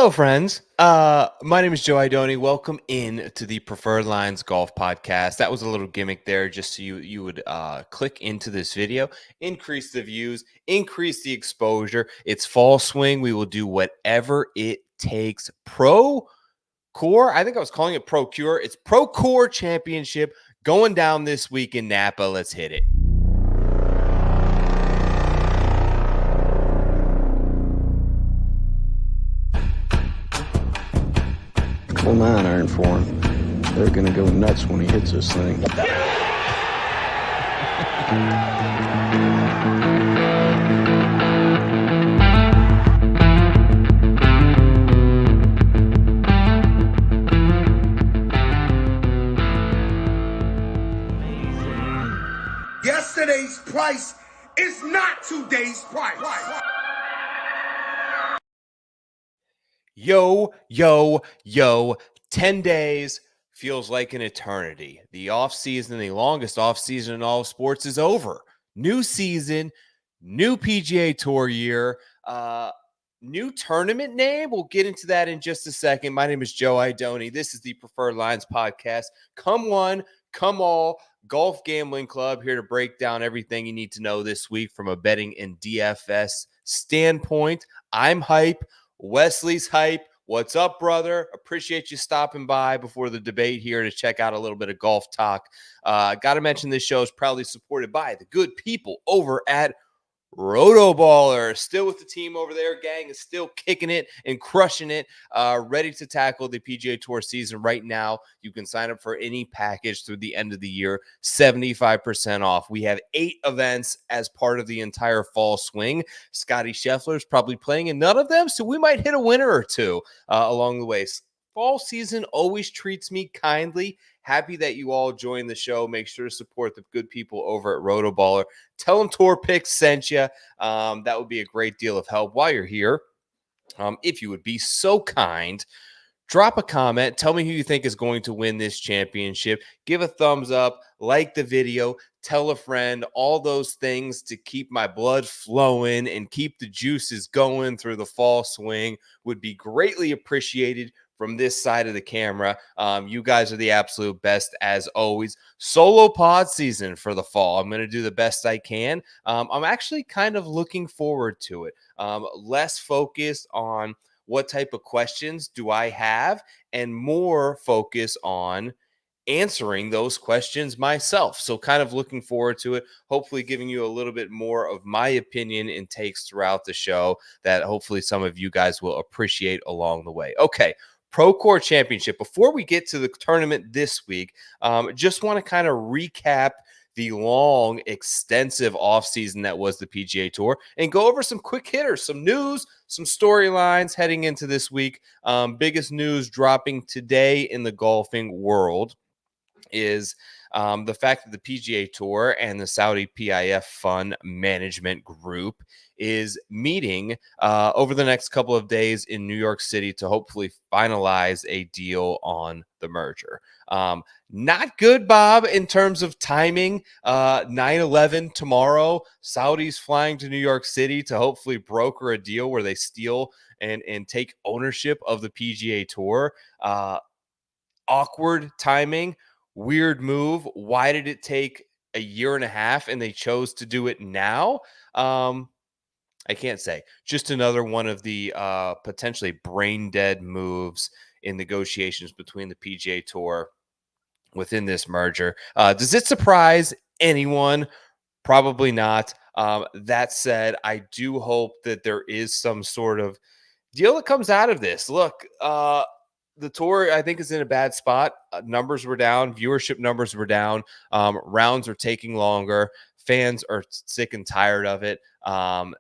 Hello, friends. My name is Joe Idoni. Welcome in to the Preferred Lines Golf Podcast. That was a little gimmick there, just so you would click into this video, increase the views, increase the exposure. It's fall swing. We will do whatever it takes. Procore. I think I was calling it Procure. It's Procure Championship going down this week in Napa. Let's hit it. Full 9-iron for him. They're going to go nuts when he hits this thing. Yesterday's price is not today's price. Yo. 10 days feels like an eternity. The offseason, the longest offseason in all of sports is over. New season, new PGA Tour year, new tournament name. We'll get into that in just a second. My name is Joe Idoni. This is the Preferred Lines Podcast. Come one, come all. Golf Gambling Club here to break down everything you need to know this week from a betting and DFS standpoint. I'm hype. Wesley's hype. What's up, brother? Appreciate you stopping by before the debate here to check out a little bit of golf talk. Got to mention this show is proudly supported by the good people over at Rotoballer. Still with the team over there. Gang is still kicking it and crushing it. Ready to tackle the PGA Tour season right now. You can sign up for any package through the end of the year. 75% off. We have 8 events as part of the entire fall swing. Scotty Scheffler is probably playing in none of them, so we might hit a winner or two along the way. Fall season always treats me kindly. Happy that you all joined the show. Make sure to support the good people over at Rotoballer. Tell them Tour Picks sent you. That would be a great deal of help while you're here. If you would be so kind, drop a comment. Tell me who you think is going to win this championship. Give a thumbs up. Like the video. Tell a friend. All those things to keep my blood flowing and keep the juices going through the fall swing would be greatly appreciated. From this side of the camera, you guys are the absolute best as always. Solo pod season for the fall. I'm going to do the best I can. I'm actually kind of looking forward to it. Less focused on what type of questions do I have and more focus on answering those questions myself. So kind of looking forward to it, hopefully giving you a little bit more of my opinion and takes throughout the show that hopefully some of you guys will appreciate along the way. Okay. Procure Championship. Before we get to the tournament this week, just want to kind of recap the long, extensive offseason that was the PGA Tour and go over some quick hitters, some news, some storylines heading into this week. Biggest news dropping today in the golfing world is the fact that the PGA Tour and the Saudi PIF Fund Management Group is meeting over the next couple of days in New York City to hopefully finalize a deal on the merger. Not good, Bob, in terms of timing. 9/11 tomorrow. Saudis flying to New York City to hopefully broker a deal where they steal and take ownership of the PGA Tour. Awkward timing. Weird move. Why did it take a year and a half and they chose to do it now? I can't say. Just another one of the potentially brain dead moves in negotiations between the PGA Tour within this merger. Does it surprise anyone? Probably not. That said, I do hope that there is some sort of deal that comes out of this. Look, the tour, I think, is in a bad spot. Numbers were down. Viewership numbers were down. Rounds are taking longer. Fans are sick and tired of it.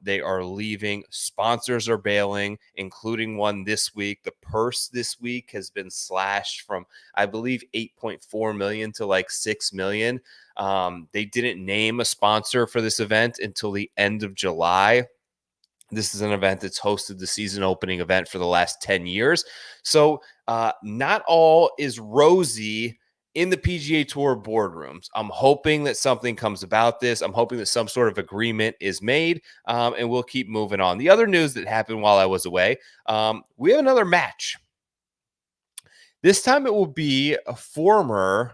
They are leaving. Sponsors are bailing, including one this week. The purse this week has been slashed from, I believe, 8.4 million to like 6 million. They didn't name a sponsor for this event until the end of July. This is an event that's hosted the season opening event for the last 10 years. So not all is rosy in the PGA Tour boardrooms. I'm hoping that something comes about this. I'm hoping that some sort of agreement is made, and we'll keep moving on. The other news that happened while I was away, we have another match. This time it will be a former,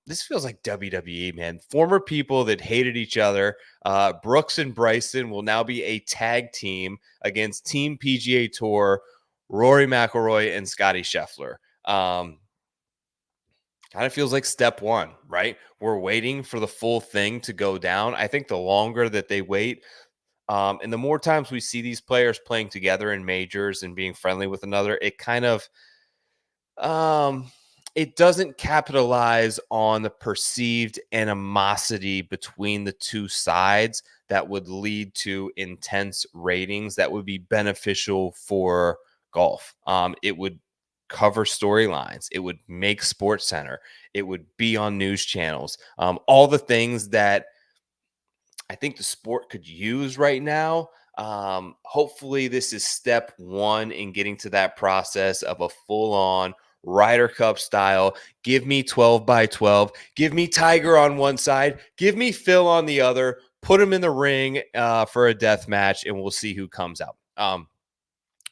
this feels like WWE, man. Former people that hated each other. Brooks and Bryson will now be a tag team against Team PGA Tour, Rory McIlroy and Scotty Scheffler. Kind of feels like step one, right? We're waiting for the full thing to go down. I think the longer that they wait, and the more times we see these players playing together in majors and being friendly with another, it kind of um, it doesn't capitalize on the perceived animosity between the two sides that would lead to intense ratings that would be beneficial for golf. It would cover storylines. It would make Sports Center. It would be on news channels. All the things that I think the sport could use right now. Hopefully, this is step one in getting to that process of a full on Ryder Cup style. Give me 12 by 12. Give me Tiger on one side. Give me Phil on the other. Put them in the ring for a death match, and we'll see who comes out.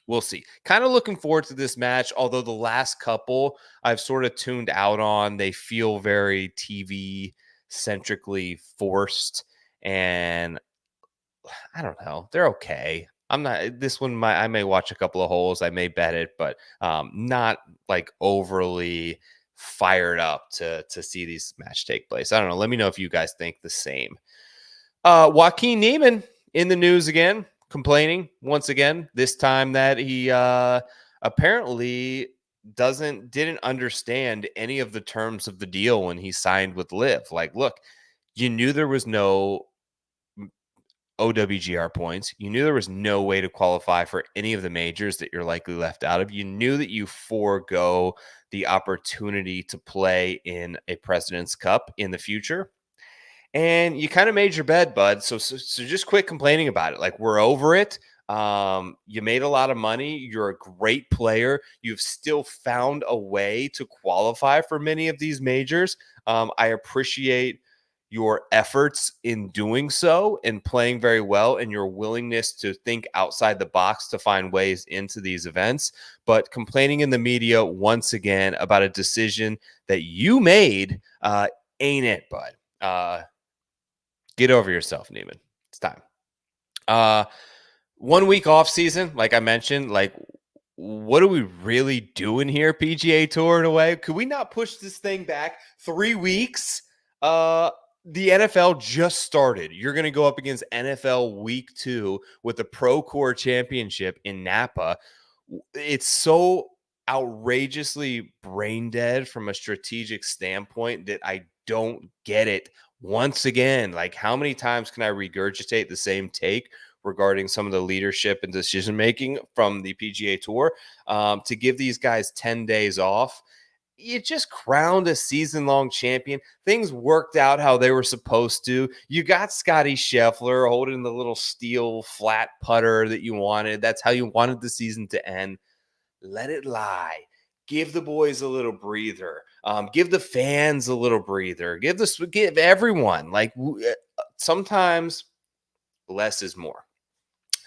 We'll see. Kind of looking forward to this match, although the last couple I've sort of tuned out on. They feel very TV centrically forced, and I don't know. They're okay. I'm not this one. I may watch a couple of holes. I may bet it, but not like overly fired up to see these match take place. I don't know. Let me know if you guys think the same. Joaquin Neiman in the news again, complaining once again. This time that he apparently didn't understand any of the terms of the deal when he signed with Liv. Like, look, you knew there was no OWGR points. You knew there was no way to qualify for any of the majors that you're likely left out of. You knew that you forego the opportunity to play in a President's Cup in the future. And you kind of made your bed, bud. So just quit complaining about it. Like, we're over it. You made a lot of money. You're a great player. You've still found a way to qualify for many of these majors. I appreciate your efforts in doing so and playing very well, and your willingness to think outside the box to find ways into these events. But complaining in the media once again about a decision that you made ain't it, bud. Get over yourself, Neiman. It's time. 1 week off season, like I mentioned, like, what are we really doing here, PGA Tour, in a way? Could we not push this thing back 3 weeks? The NFL just started. You're going to go up against NFL Week 2 with the Procure Championship in Napa. It's so outrageously brain dead from a strategic standpoint that I don't get it. Once again, like, how many times can I regurgitate the same take regarding some of the leadership and decision making from the PGA Tour to give these guys 10 days off? You just crowned a season-long champion. Things worked out how they were supposed to. You got Scotty Scheffler holding the little steel flat putter that you wanted. That's how you wanted the season to end. Let it lie. Give the boys a little breather. Give the fans a little breather. Give everyone. Like, sometimes less is more.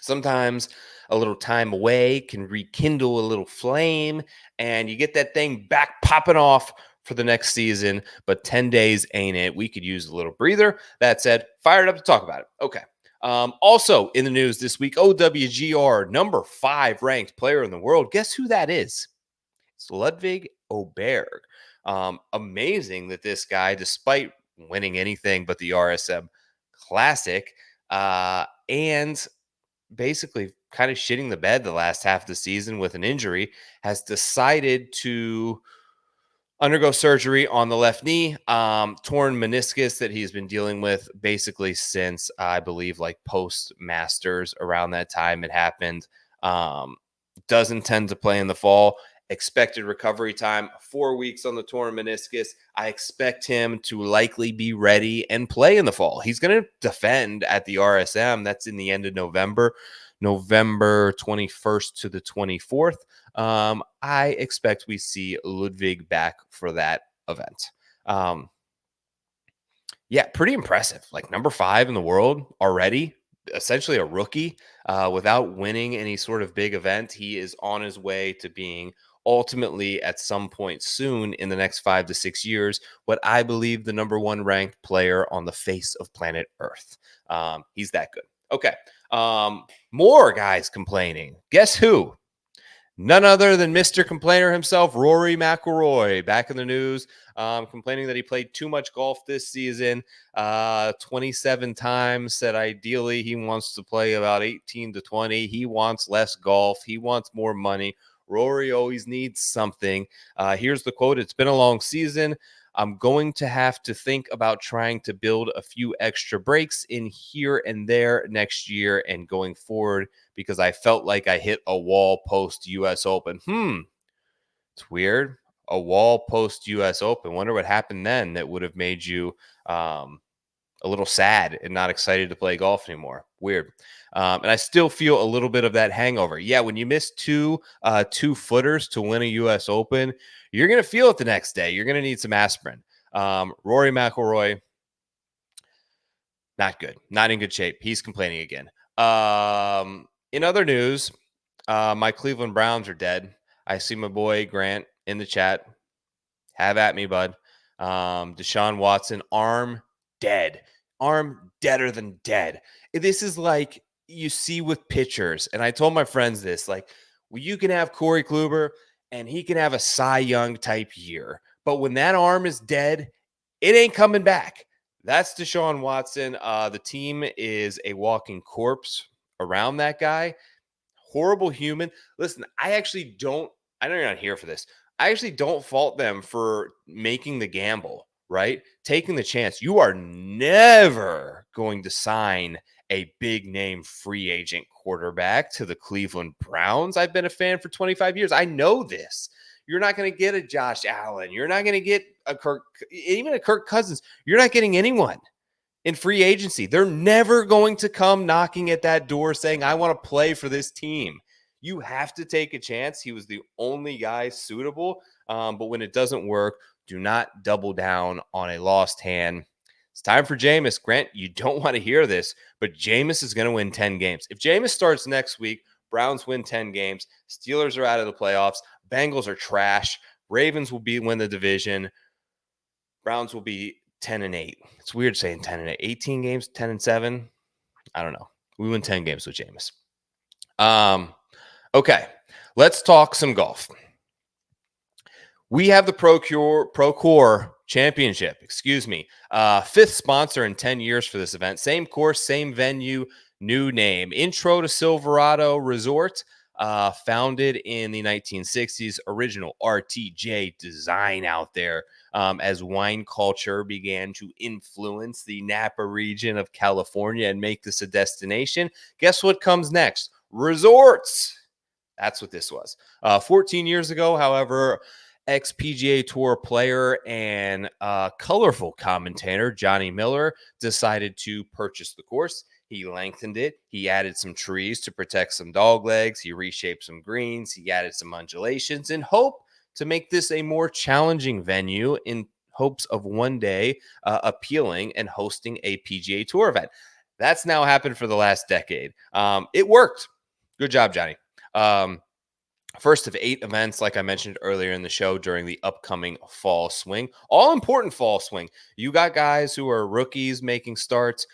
Sometimes a little time away can rekindle a little flame, and you get that thing back popping off for the next season. But 10 days ain't it. We could use a little breather. That said, fired up to talk about it. Okay. Also in the news this week, OWGR number 5 ranked player in the world. Guess who that is? It's Ludwig Oberg. Amazing that this guy, despite winning anything but the RSM Classic, and basically kind of shitting the bed the last half of the season with an injury, has decided to undergo surgery on the left knee, torn meniscus that he's been dealing with basically since, I believe, like post Masters. Around that time it happened. Does intend to play in the fall. Expected recovery time 4 weeks on the torn meniscus. I expect him to likely be ready and play in the fall. He's going to defend at the RSM. That's in the end of November 21st to the 24th. I expect we see Ludwig back for that event. Yeah, pretty impressive. Like number 5 in the world already, essentially a rookie without winning any sort of big event. He is on his way to being ultimately at some point soon in the next 5 to 6 years, what I believe the number 1 ranked player on the face of planet Earth. He's that good. Okay. More guys complaining. Guess who? None other than Mr. Complainer himself, Rory McIlroy, back in the news, complaining that he played too much golf this season, 27 times, said ideally he wants to play about 18 to 20. He wants less golf. He wants more money. Rory always needs something. Here's the quote. It's been a long season. I'm going to have to think about trying to build a few extra breaks in here and there next year and going forward because I felt like I hit a wall post US Open. It's weird. A wall post US Open. Wonder what happened then that would have made you a little sad and not excited to play golf anymore. Weird. And I still feel a little bit of that hangover. Yeah, when you miss two footers to win a US Open, you're going to feel it the next day. You're going to need some aspirin. Rory McIlroy, not good. Not in good shape. He's complaining again. In other news, my Cleveland Browns are dead. I see my boy Grant in the chat. Have at me, bud. Deshaun Watson, arm dead. Arm deader than dead. This is like you see with pitchers. And I told my friends this, like, well, you can have Corey Kluber and he can have a Cy Young type year. But when that arm is dead, it ain't coming back. That's Deshaun Watson. The team is a walking corpse around that guy. Horrible human. Listen, I know you're not here for this. I actually don't fault them for making the gamble, right? Taking the chance. You are never going to sign a big name free agent quarterback to the Cleveland Browns. I've been a fan for 25 years. I know this. You're not going to get a Josh Allen. You're not going to get even a Kirk Cousins. You're not getting anyone in free agency. They're never going to come knocking at that door saying, I want to play for this team. You have to take a chance. He was the only guy suitable. But when it doesn't work, do not double down on a lost hand. It's time for Jameis. Grant, you don't want to hear this, but Jameis is going to win 10 games. If Jameis starts next week, Browns win 10 games. Steelers are out of the playoffs. Bengals are trash. Ravens will win the division. Browns will be 10-8. It's weird saying 10-8. 18 games, 10-7. I don't know. We win 10 games with Jameis. Okay, let's talk some golf. We have the Procure Championship, fifth sponsor in 10 years for this event. Same course, same venue, new name. Intro to Silverado Resort, founded in the 1960s. Original RTJ design out there as wine culture began to influence the Napa region of California and make this a destination. Guess what comes next? Resorts. That's what this was. 14 years ago, however, ex-PGA Tour player and colorful commentator Johnny Miller decided to purchase the course. He lengthened it. He added some trees to protect some dog legs. He reshaped some greens. He added some undulations in hope to make this a more challenging venue in hopes of one day appealing and hosting a PGA Tour event. That's now happened for the last decade. It worked. Good job, Johnny. First of 8 events, like I mentioned earlier in the show, during the upcoming fall swing. All important fall swing. You got guys who are rookies making starts.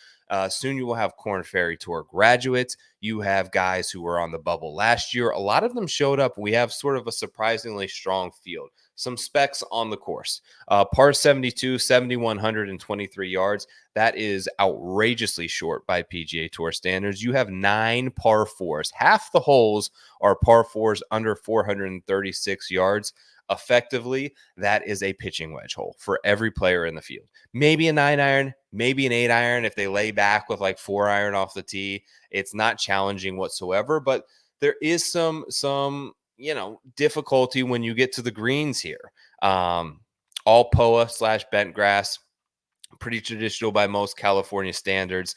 Soon you will have Korn Ferry Tour graduates. You have guys who were on the bubble last year. A lot of them showed up. We have sort of a surprisingly strong field. Some specs on the course. Par 72, 7,123 yards. That is outrageously short by PGA Tour standards. You have 9 par 4s. Half the holes are par 4s under 436 yards. Effectively, that is a pitching wedge hole for every player in the field. Maybe a 9-iron, maybe an 8-iron if they lay back with like 4-iron off the tee. It's not challenging whatsoever, but there is some difficulty when you get to the greens here. All POA / bent grass. pretty traditional by most California standards.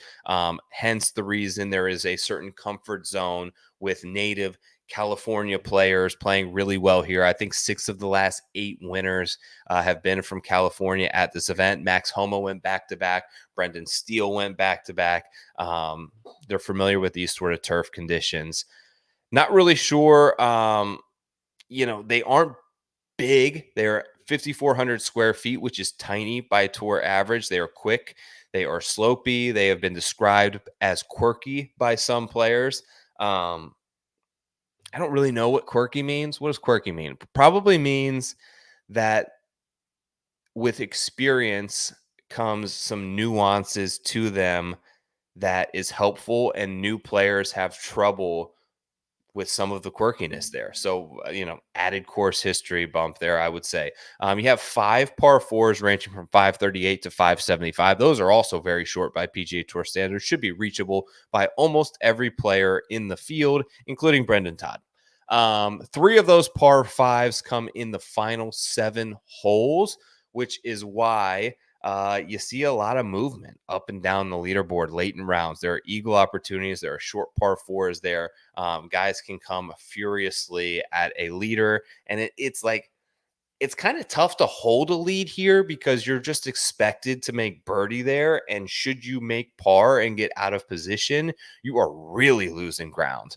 Hence the reason there is a certain comfort zone with native California players playing really well here. I think 6 of the last 8 winners have been from California at this event. Max Homa went back to back. Brendan Steele went back to back. They're familiar with these sort of turf conditions. Not really sure. They aren't big. They're 5,400 square feet, which is tiny by tour average. They are quick. They are slopey. They have been described as quirky by some players. I don't really know what quirky means. What does quirky mean? Probably means that with experience comes some nuances to them that is helpful, and new players have trouble with some of the quirkiness there. So, added course history bump there, I would say. You have 5 par 4s ranging from 538 to 575. Those are also very short by PGA Tour standards, should be reachable by almost every player in the field, including Brendan Todd. 3 of those par 5s come in the final 7 holes, which is why you see a lot of movement up and down the leaderboard late in rounds. There are eagle opportunities. There are short par 4s there. Guys can come furiously at a leader, and it's kind of tough to hold a lead here because you're just expected to make birdie there. And should you make par and get out of position, you are really losing ground.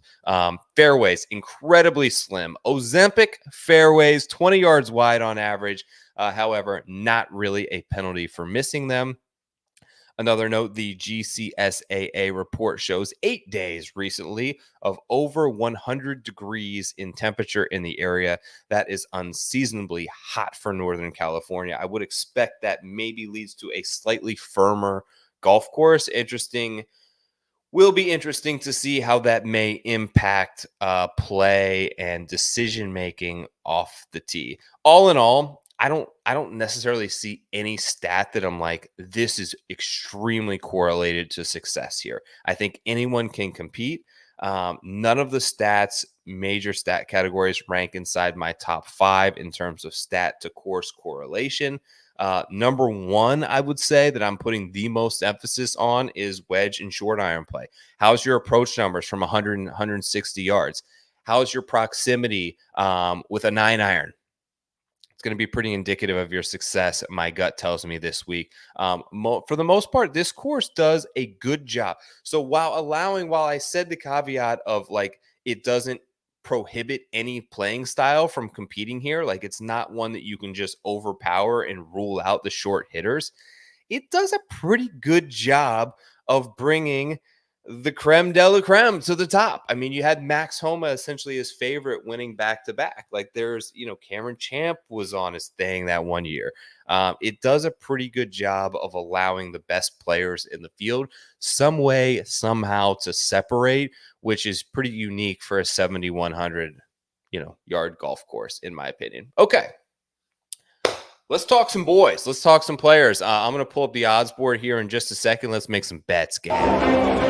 Fairways, incredibly slim. Ozempic fairways, 20 yards wide on average. However, not really a penalty for missing them. Another note, the GCSAA report shows 8 days recently of over 100 degrees in temperature in the area. That is unseasonably hot for Northern California. I would expect that maybe leads to a slightly firmer golf course. Will be interesting to see how that may impact play and decision making off the tee. All in all, I don't necessarily see any stat that I'm like, this is extremely correlated to success here. I think anyone can compete. None of the major stat categories rank inside my top 5 in terms of stat to course correlation. Number 1, I would say that I'm putting the most emphasis on is wedge and short iron play. How's your approach numbers from 100 and 160 yards? How's your proximity with a 9 iron? It's going to be pretty indicative of your success, my gut tells me this week. For the most part, this course does a good job. So while I said the caveat of like it doesn't prohibit any playing style from competing here, like it's not one that you can just overpower and rule out the short hitters, it does a pretty good job of bringing the creme de la creme to the top. I mean, you had Max Homa essentially his favorite winning back to back. Like there's, Cameron Champ was on his thing that one year. It does a pretty good job of allowing the best players in the field some way, somehow to separate, which is pretty unique for a 7,100, yard golf course, in my opinion. Okay. Let's talk some boys. Let's talk some players. I'm going to pull up the odds board here in just a second. Let's make some bets, gang.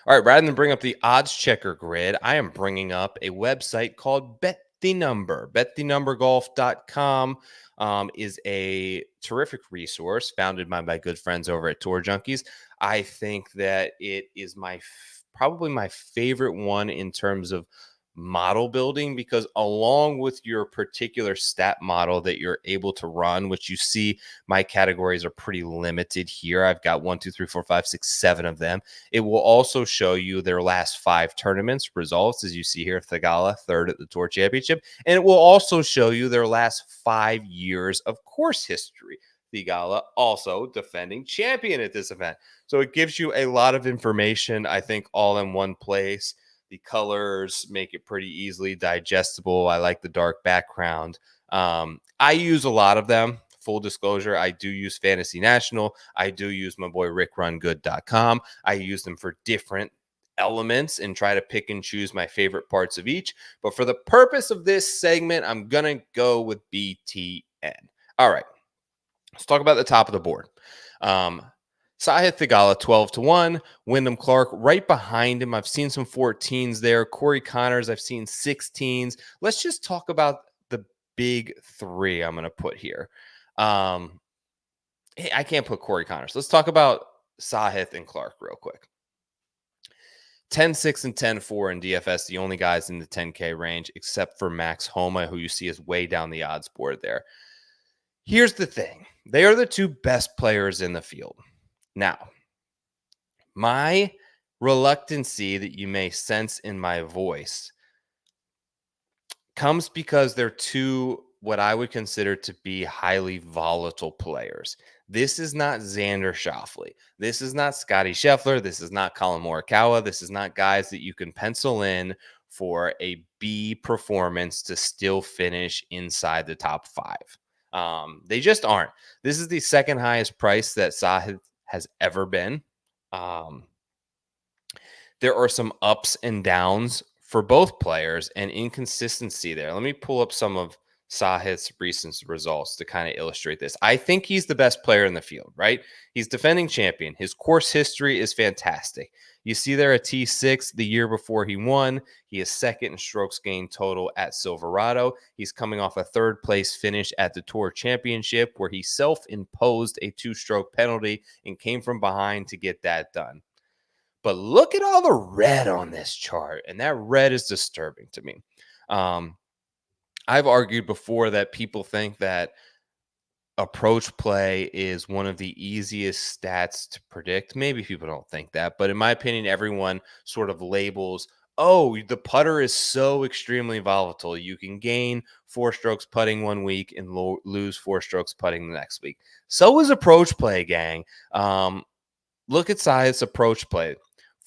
All right, rather than bring up the odds checker grid, I am bringing up a website called Bet the Number. BetTheNumberGolf.com is a terrific resource founded by my good friends over at Tour Junkies. I think that it is probably my favorite one in terms of model building, because along with your particular stat model that you're able to run, which you see my categories are pretty limited here. I've got 1, 2, 3, 4, 5, 6, 7 of them. It will also show you their last 5 tournaments results, as you see here, Thigala, 3rd at the Tour Championship. And it will also show you their last 5 years of course history. Thigala also defending champion at this event. So it gives you a lot of information, I think, all in one place. The colors make it pretty easily digestible. I like the dark background. I use a lot of them. Full disclosure, I do use Fantasy National. I do use my boy RickRunGood.com. I use them for different elements and try to pick and choose my favorite parts of each. But for the purpose of this segment, I'm going to go with BTN. All right. Let's talk about the top of the board. Sahith Thigala, 12-1. Wyndham Clark right behind him. I've seen some 14s there. Corey Connors, I've seen 16s. Let's just talk about the big three I'm going to put here. Hey, I can't put Corey Connors. Let's talk about Sahith and Clark real quick. 10-6 and 10-4 in DFS, the only guys in the 10K range, except for Max Homa, who you see is way down the odds board there. Here's the thing. They are the two best players in the field. Now, my reluctancy that you may sense in my voice comes because they're two what I would consider to be highly volatile players. This is not Xander Schauffele. This is not Scotty Scheffler. This is not Colin Morikawa. This is not guys that you can pencil in for a B performance to still finish inside the top five. They just aren't. This is the second highest price that Sahith has ever been. There are some ups and downs for both players and inconsistency there. Let me pull up some of Sahith's recent results to kind of illustrate this. I think he's the best player in the field, right? He's defending champion. His course history is fantastic. You see there a T6 the year before he won. He is second in strokes gained total at Silverado. He's coming off a third place finish at the Tour Championship where he self-imposed a 2-stroke penalty and came from behind to get that done. But look at all the red on this chart, and that red is disturbing to me. I've argued before that people think that approach play is one of the easiest stats to predict. Maybe people don't think that, but in my opinion, everyone sort of labels, oh, the putter is so extremely volatile. You can gain 4 strokes putting one week and lose 4 strokes putting the next week. So is approach play, gang. Look at Sahith's approach play.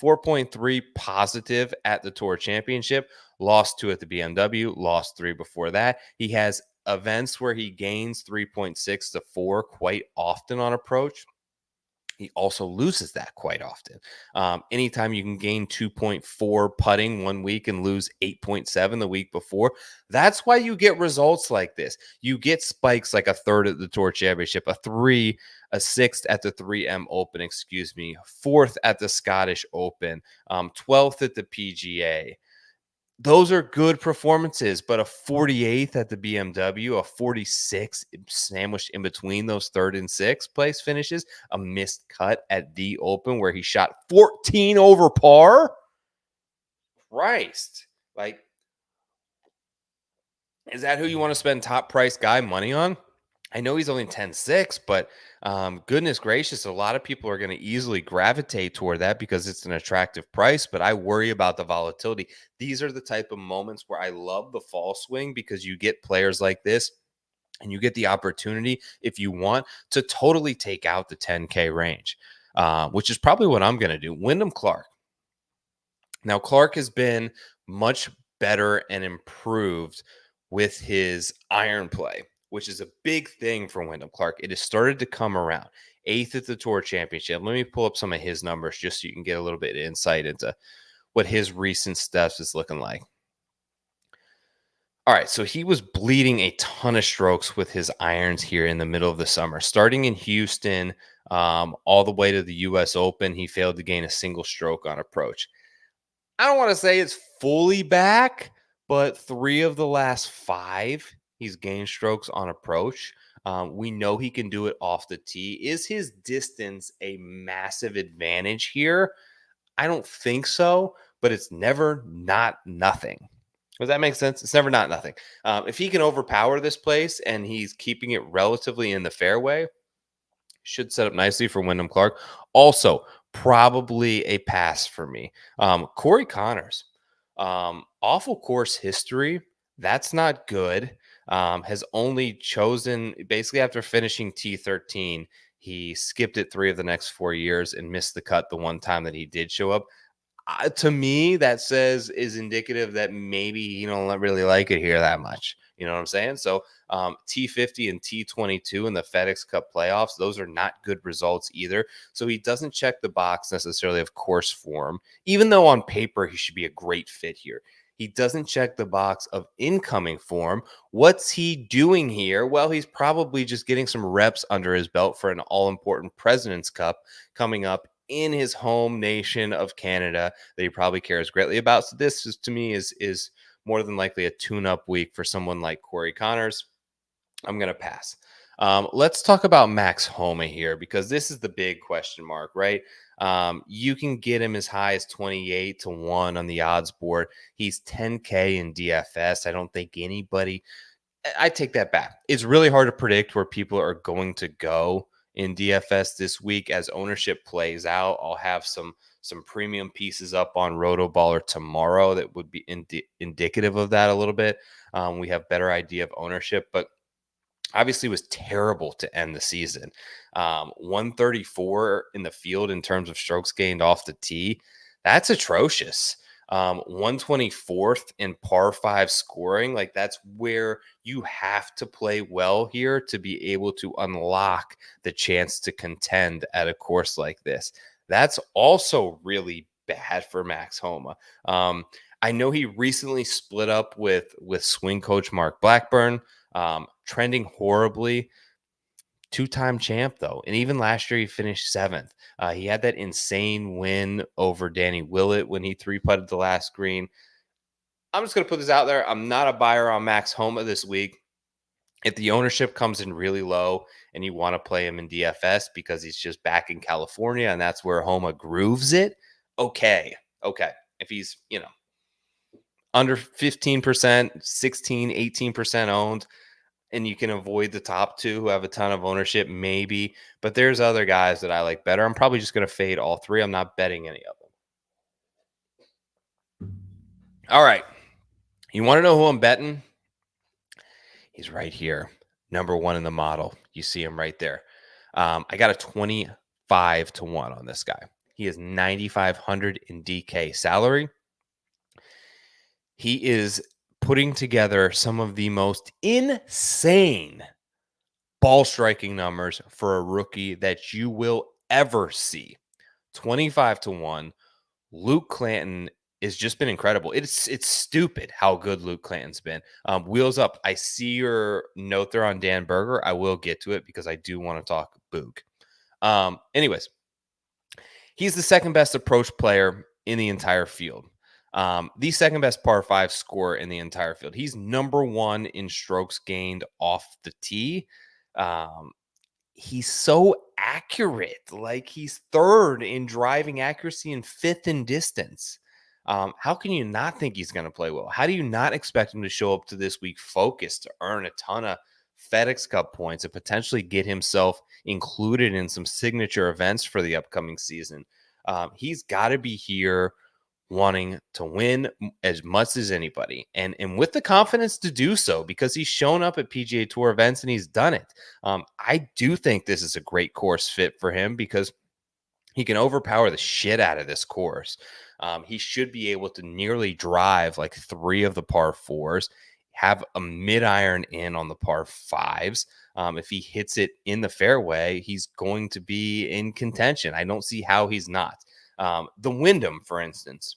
4.3 positive at the Tour Championship, lost 2 at the BMW, lost 3 before that. He has events where he gains 3.6 to 4 quite often on approach. He also loses that quite often. Anytime you can gain 2.4 putting one week and lose 8.7 the week before, that's why you get results like this. You get spikes like a third at the Tour Championship, a 6th at the 3M Open, 4th at the Scottish Open, 12th at the PGA. Those are good performances, but a 48th at the BMW, a 46 sandwiched in between those 3rd and 6th place finishes, a missed cut at the Open where he shot 14 over par. Christ. Like, is that who you want to spend top price guy money on? I know he's only 10-6, but goodness gracious, a lot of people are going to easily gravitate toward that because it's an attractive price, but I worry about the volatility. These are the type of moments where I love the fall swing because you get players like this and you get the opportunity, if you want, to totally take out the 10K range, which is probably what I'm going to do. Wyndham Clark. Now, Clark has been much better and improved with his iron play, which is a big thing for Wyndham Clark. It has started to come around. 8th at the Tour Championship. Let me pull up some of his numbers just so you can get a little bit of insight into what his recent steps is looking like. All right, so he was bleeding a ton of strokes with his irons here in the middle of the summer. Starting in Houston, all the way to the U.S. Open, he failed to gain a single stroke on approach. I don't want to say it's fully back, but 3 of the last 5, he's gained strokes on approach. We know he can do it off the tee. Is his distance a massive advantage here? I don't think so, but it's never not nothing. Does that make sense? It's never not nothing. If he can overpower this place and he's keeping it relatively in the fairway, should set up nicely for Wyndham Clark. Also, probably a pass for me. Corey Connors, awful course history. That's not good. Has only chosen, basically after finishing T13, he skipped it 3 of the next 4 years and missed the cut the one time that he did show up. To me, that is indicative that maybe you don't really like it here that much. You know what I'm saying? So T50 and T22 in the FedEx Cup playoffs, those are not good results either. So he doesn't check the box necessarily of course form, even though on paper he should be a great fit here. He doesn't check the box of incoming form. What's he doing here? Well, he's probably just getting some reps under his belt for an all-important President's Cup coming up in his home nation of Canada that he probably cares greatly about. So this is, to me, is more than likely a tune-up week for someone like Corey Connors. I'm going to pass. Let's talk about Max Homa here, because this is the big question mark, right? You can get him as high as 28 to 1 on the odds board. He's 10K in DFS. I don't think anybody, I take that back. It's really hard to predict where people are going to go in DFS this week as ownership plays out. I'll have some premium pieces up on Rotoballer tomorrow that would be indicative of that a little bit. We have better idea of ownership, but obviously was terrible to end the season. 134 in the field in terms of strokes gained off the tee. That's atrocious. 124th in par 5 scoring. Like, that's where you have to play well here to be able to unlock the chance to contend at a course like this. That's also really bad for Max Homa. I know he recently split up with swing coach Mark Blackburn. Trending horribly. Two-time champ, though. And even last year, he finished 7th. He had that insane win over Danny Willett when he three-putted the last green. I'm just going to put this out there. I'm not a buyer on Max Homa this week. If the ownership comes in really low and you want to play him in DFS because he's just back in California and that's where Homa grooves it, okay. If he's, under 15%, 16, 18% owned, and you can avoid the top two who have a ton of ownership, maybe. But there's other guys that I like better. I'm probably just going to fade all three. I'm not betting any of them. All right. You want to know who I'm betting? He's right here. Number 1 in the model. You see him right there. I got a 25 to 1 on this guy. He is 9,500 in DK salary. He is putting together some of the most insane ball striking numbers for a rookie that you will ever see. 25 to 1. Luke Clanton has just been incredible. It's stupid how good Luke Clanton's been. Wheels up. I see your note there on Dan Berger. I will get to it because I do want to talk Boog. Anyways, he's the second best approach player in the entire field. The second best par 5 scorer in the entire field. He's number 1 in strokes gained off the tee. He's so accurate. Like, he's 3rd in driving accuracy and 5th in distance. How can you not think he's going to play well? How do you not expect him to show up to this week focused to earn a ton of FedEx Cup points and potentially get himself included in some signature events for the upcoming season? He's got to be here wanting to win as much as anybody, and with the confidence to do so, because he's shown up at PGA Tour events and he's done it. I do think this is a great course fit for him because he can overpower the shit out of this course. He should be able to nearly drive like 3 of the par 4s, have a mid-iron in on the par 5s. If he hits it in the fairway, he's going to be in contention. I don't see how he's not. The Wyndham, for instance,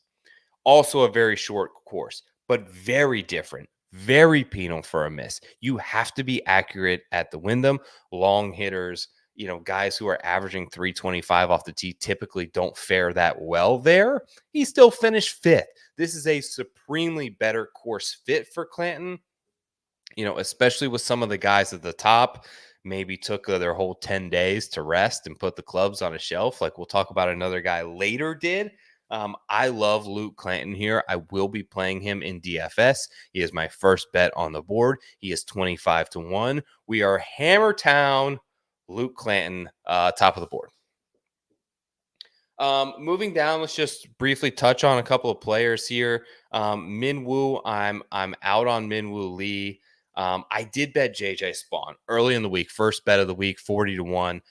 also a very short course, but very different, very penal for a miss. You have to be accurate at the Wyndham. Long hitters, guys who are averaging 325 off the tee typically don't fare that well there. He still finished 5th. This is a supremely better course fit for Clanton, especially with some of the guys at the top. Maybe took their whole 10 days to rest and put the clubs on a shelf. Like we'll talk about another guy later did. I love Luke Clanton here. I will be playing him in DFS. He is my first bet on the board. He is 25 to 1. We are Hammer Town, Luke Clanton, top of the board. Moving down, let's just briefly touch on a couple of players here. Min Woo, I'm out on Min Woo Lee. I did bet JJ Spawn early in the week, first bet of the week, 40 to 1.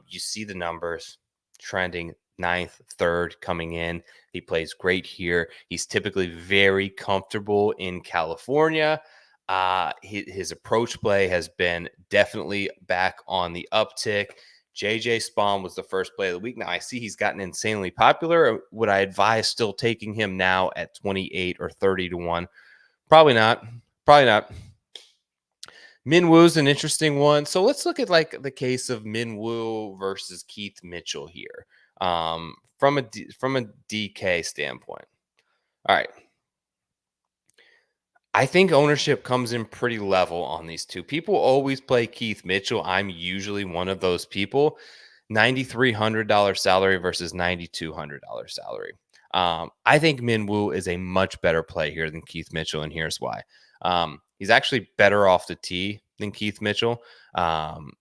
You see the numbers trending 9th, 3rd coming in. He plays great here. He's typically very comfortable in California. His approach play has been definitely back on the uptick. JJ Spawn was the first play of the week. Now I see he's gotten insanely popular. Would I advise still taking him now at 28 or 30 to 1? Probably not. Min Woo's an interesting one. So let's look at like the case of Min Woo versus Keith Mitchell here. From a DK standpoint. All right. I think ownership comes in pretty level on these two. People always play Keith Mitchell. I'm usually one of those people. $9,300 salary versus $9,200 salary. I think Minwoo is a much better play here than Keith Mitchell, and here's why. He's actually better off the tee than Keith Mitchell.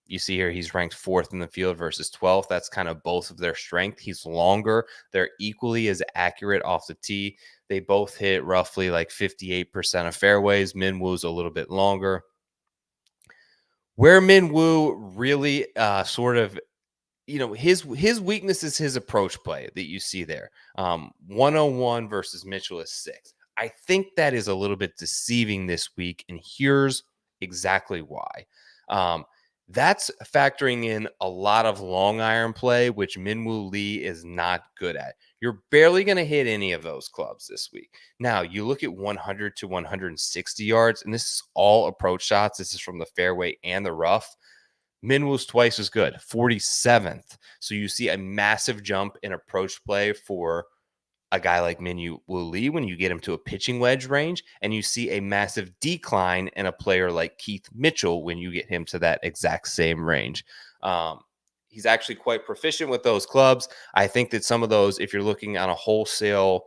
You see here he's ranked 4th in the field versus 12th. That's kind of both of their strength. He's longer. They're equally as accurate off the tee. They both hit roughly like 58% of fairways. Minwoo's a little bit longer. Where Minwoo really sort of, his weakness is his approach play that you see there. 101 versus Mitchell is 6. I think that is a little bit deceiving this week, and here's exactly why. That's factoring in a lot of long iron play, which Minwoo Lee is not good at. You're barely going to hit any of those clubs this week. Now, you look at 100 to 160 yards, and this is all approach shots. This is from the fairway and the rough. Minwoo's twice as good, 47th. So you see a massive jump in approach play for a guy like Minwoo Lee when you get him to a pitching wedge range, and you see a massive decline in a player like Keith Mitchell when you get him to that exact same range. He's actually quite proficient with those clubs. I think that some of those, if you're looking on a wholesale,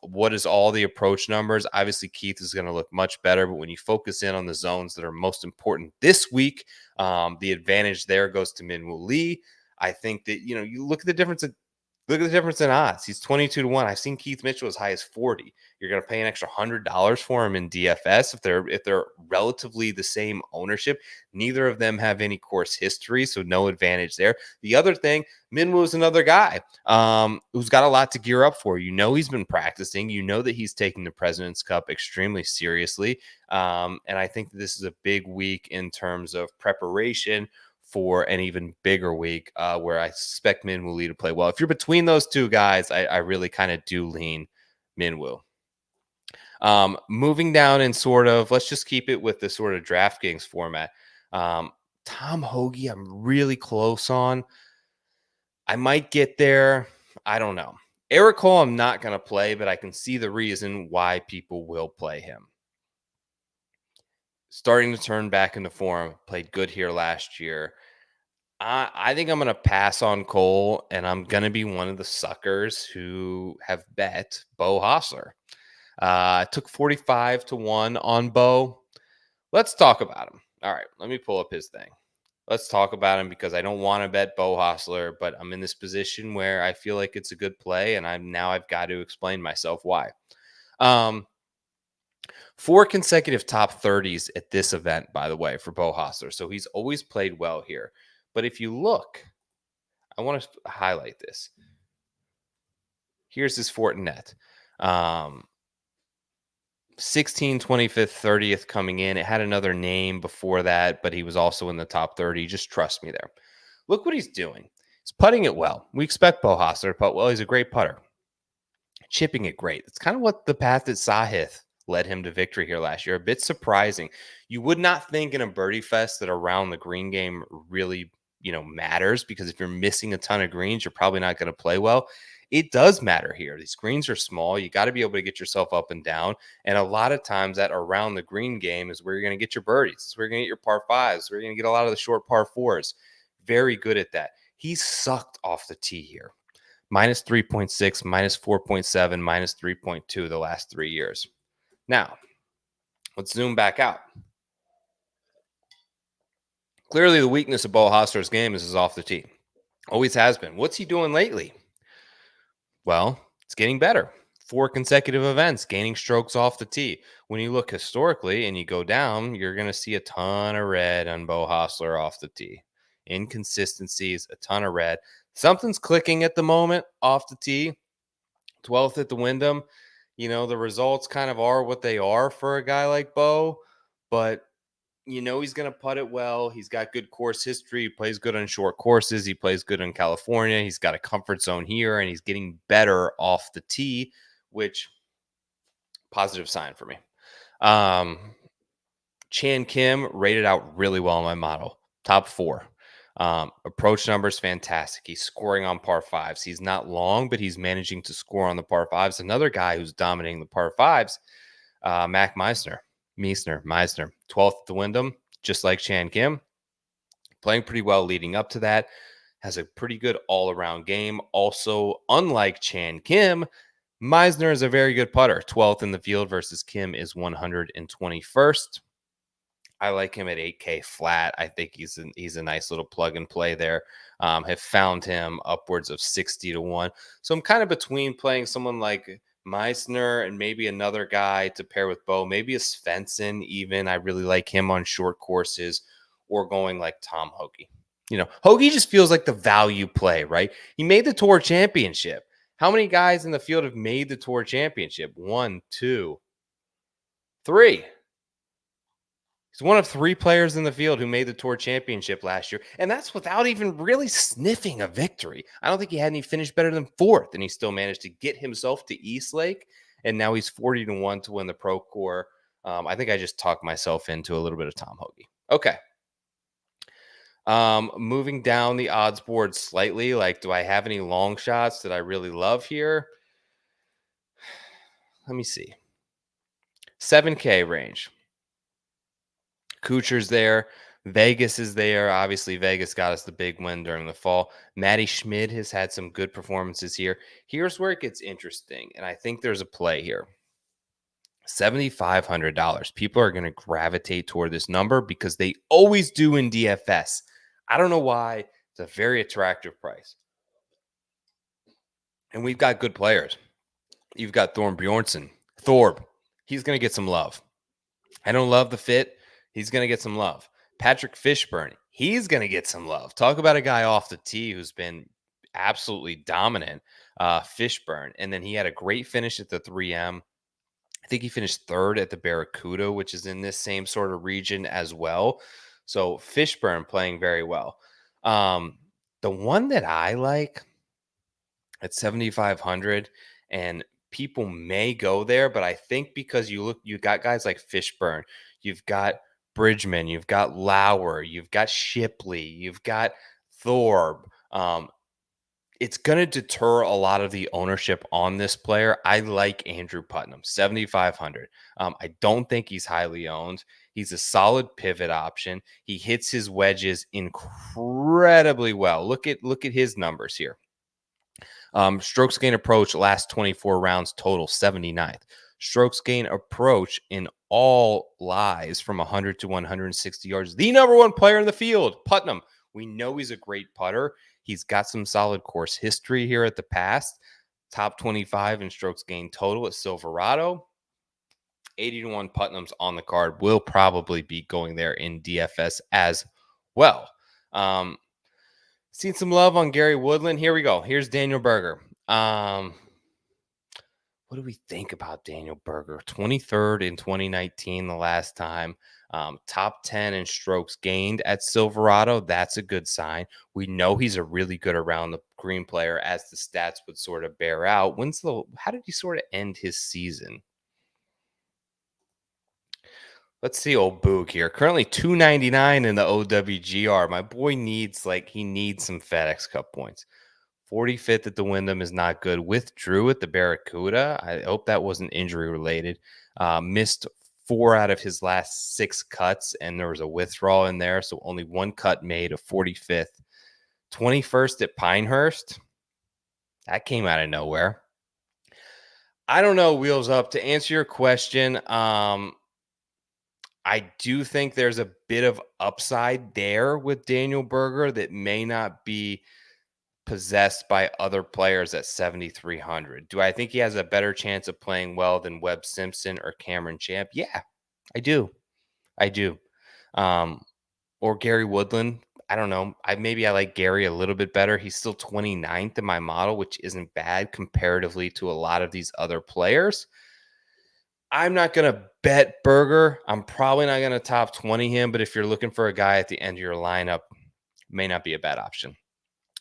what is all the approach numbers? Obviously, Keith is going to look much better, but when you focus in on the zones that are most important this week, the advantage there goes to Minwoo Lee. I think that, you look at the difference. Look at the difference in odds. He's 22 to 1. I've seen Keith Mitchell as high as 40. You're going to pay an extra $100 for him in DFS if they're relatively the same ownership. Neither of them have any course history, so no advantage there. The other thing, Minwoo is another guy who's got a lot to gear up for. He's been practicing. That he's taking the President's Cup extremely seriously. And I think that this is a big week in terms of preparation for an even bigger week where I expect Minwoo Lee to play well. If you're between those two guys, I really kind of do lean Minwoo. Moving down and sort of, let's just keep it with the sort of DraftKings format. Tom Hoagie, I'm really close on. I might get there. I don't know. Eric Cole, I'm not going to play, but I can see the reason why people will play him. Starting to turn back into form, played good here last year. I think I'm going to pass on Cole, and I'm going to be one of the suckers who have bet Bo Hostler. Took 45 to 1 on Bo. Let's talk about him. All right, let me pull up his thing. Let's talk about him because I don't want to bet Bo Hostler, but I'm in this position where I feel like it's a good play, and I've got to explain myself why. 4 consecutive top 30s at this event, by the way, for Bo Hostler. So he's always played well here. But if you look, I want to highlight this. Here's his Fortinet. 16, 25th, 30th coming in. It had another name before that, but he was also in the top 30. Just trust me there. Look what he's doing. He's putting it well. We expect Bo Hostler to putt well. He's a great putter. Chipping it great. It's kind of what the path that Sahith led him to victory here last year. A bit surprising. You would not think in a birdie fest that around the green game really, matters, because if you're missing a ton of greens, you're probably not going to play well. It does matter here. These greens are small. You got to be able to get yourself up and down. And a lot of times that around the green game is where you're going to get your birdies. It's where you're going to get your par fives, where you're going to get a lot of the short par fours. Very good at that. He sucked off the tee here. Minus 3.6, minus 4.7, minus 3.2 the last 3 years. Now, let's zoom back out. Clearly, the weakness of Bo Hostler's game is his off the tee. Always has been. What's he doing lately? Well, it's getting better. 4 consecutive events, gaining strokes off the tee. When you look historically and you go down, you're going to see a ton of red on Bo Hostler off the tee. Inconsistencies, a ton of red. Something's clicking at the moment off the tee. 12th at the Wyndham. The results kind of are what they are for a guy like Bo, but he's going to putt it well. He's got good course history. He plays good on short courses. He plays good in California. He's got a comfort zone here, and he's getting better off the tee, which positive sign for me. Chan Kim rated out really well in my model. Top 4. Approach numbers, fantastic. He's scoring on par 5s. He's not long, but he's managing to score on the par 5s. Another guy who's dominating the par 5s. Mac Meisner, 12th at the Wyndham, just like Chan Kim, playing pretty well leading up to that. Has a pretty good all-around game. Also, unlike Chan Kim, Meisner is a very good putter. 12th in the field versus Kim is 121st. I like him at 8K flat. I think he's a nice little plug and play there. Have found him upwards of 60 to 1. So I'm kind of between playing someone like Meisner and maybe another guy to pair with Bo, maybe a Svensson even. I really like him on short courses, or going like Tom Hoagie. Hoagie just feels like the value play, right? He made the Tour Championship. How many guys in the field have made the Tour Championship? 1, 2, 3. He's one of 3 players in the field who made the Tour Championship last year, and that's without even really sniffing a victory. I don't think he had any finish better than 4th, and he still managed to get himself to Eastlake, and now he's 40 to 1 to win the Procore. I think I just talked myself into a little bit of Tom Hoagie. Okay. Moving down the odds board slightly, like, do I have any long shots that I really love here? Let me see. 7K range. Kuchar's there. Vegas is there. Obviously, Vegas got us the big win during the fall. Matty Schmid has had some good performances here. Here's where it gets interesting, and I think there's a play here. $7,500. People are going to gravitate toward this number because they always do in DFS. I don't know why. It's a very attractive price. And we've got good players. You've got Thorpe. He's going to get some love. I don't love the fit. He's going to get some love. Patrick Fishburne, he's going to get some love. Talk about a guy off the tee who's been absolutely dominant, Fishburne. And then he had a great finish at the 3M. I think he finished 3rd at the Barracuda, which is in this same sort of region as well. So Fishburne playing very well. The one that I like at 7,500, and people may go there, but I think because you got guys like Fishburne, you've got Bridgman, you've got Lauer, you've got Shipley, you've got Thorpe. It's going to deter a lot of the ownership on this player. I like Andrew Putnam, 7,500. I don't think he's highly owned. He's a solid pivot option. He hits his wedges incredibly well. Look at his numbers here. Strokes gain approach last 24 rounds total 79th. Strokes gain approach in all lies from 100 to 160 yards. The number 1 player in the field, Putnam. We know he's a great putter. He's got some solid course history here at the past. Top 25 in strokes gained total at Silverado. 80 to 1 Putnam's on the card. Will probably be going there in DFS as well. Seen some love on Gary Woodland. Here we go. Here's Daniel Berger. What do we think about Daniel Berger? 23rd in 2019 the last time. Top 10 in strokes gained at Silverado. That's a good sign. We know he's a really good around the green player, as the stats would sort of bear out. How did he sort of end his season? Let's see old Boog here. Currently $299 in the OWGR. My boy needs some FedEx Cup points. 45th at the Wyndham is not good. Withdrew at the Barracuda. I hope that wasn't injury related. Missed 4 out of his last 6 cuts, and there was a withdrawal in there, so only 1 cut made of 45th. 21st at Pinehurst. That came out of nowhere. I don't know, Wheels Up. To answer your question, I do think there's a bit of upside there with Daniel Berger that may not be possessed by other players at 7,300. Do I think he has a better chance of playing well than Webb Simpson or Cameron Champ? Yeah, I do. Or Gary Woodland. I don't know. I like Gary a little bit better. He's still 29th in my model, which isn't bad comparatively to a lot of these other players. I'm not going to bet Berger. I'm probably not going to top 20 him, but if you're looking for a guy at the end of your lineup, may not be a bad option.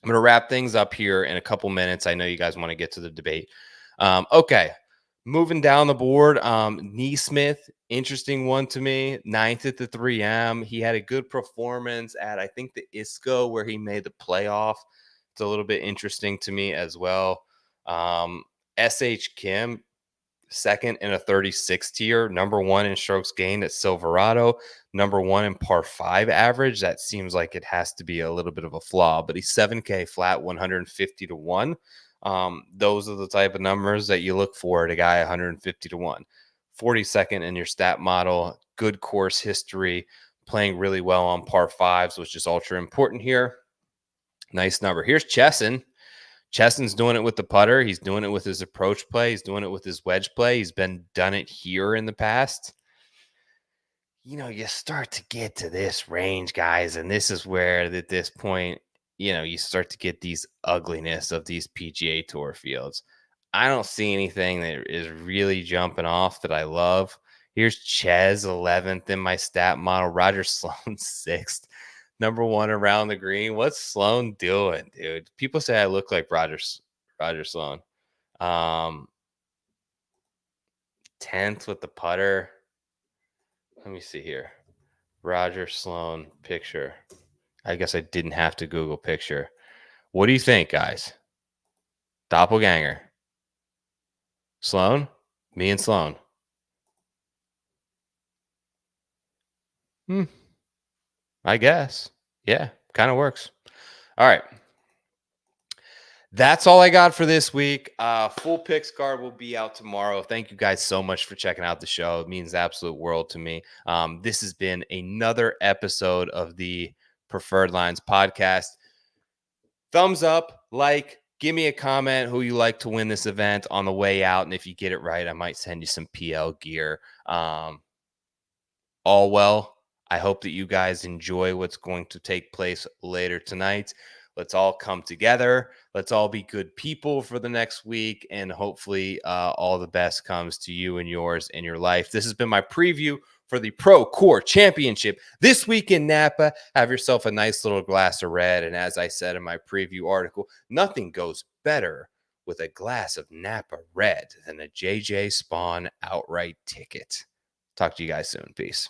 I'm going to wrap things up here in a couple minutes. I know you guys want to get to the debate. Okay, moving down the board, Neesmith, interesting one to me. 9th at the 3M. He had a good performance at, I think, the ISCO where he made the playoff. It's a little bit interesting to me as well. SH Kim, second in a 36 tier, number one in strokes gained at Silverado, number one in par 5 average. That seems like it has to be a little bit of a flaw, but he's 7K flat, 150 to 1. Those are the type of numbers that you look for at a guy 150 to 1. 42nd in your stat model, good course history, playing really well on par 5s, which is ultra important here. Nice number. Here's Chesson. Chesson's doing it with the putter. He's doing it with his approach play. He's doing it with his wedge play. He's done it here in the past. You start to get to this range, guys, and this is where at this point, you start to get these ugliness of these PGA Tour fields. I don't see anything that is really jumping off that I love. Here's Ches 11th in my stat model. Roger Sloan 6th. Number one around the green. What's Sloan doing, dude? People say I look like Roger Sloan. 10th with the putter. Let me see here. Roger Sloan picture. I guess I didn't have to Google picture. What do you think, guys? Doppelganger. Sloan? Me and Sloan. I guess. Yeah, kind of works. All right. That's all I got for this week. Full picks card will be out tomorrow. Thank you guys so much for checking out the show. It means the absolute world to me. This has been another episode of the Preferred Lines podcast. Thumbs up, like, give me a comment who you like to win this event on the way out. And if you get it right, I might send you some PL gear. All well. I hope that you guys enjoy what's going to take place later tonight. Let's all come together. Let's all be good people for the next week. And hopefully all the best comes to you and yours in your life. This has been my preview for the Procore Championship this week in Napa. Have yourself a nice little glass of red. And as I said in my preview article, nothing goes better with a glass of Napa red than a JJ Spawn outright ticket. Talk to you guys soon. Peace.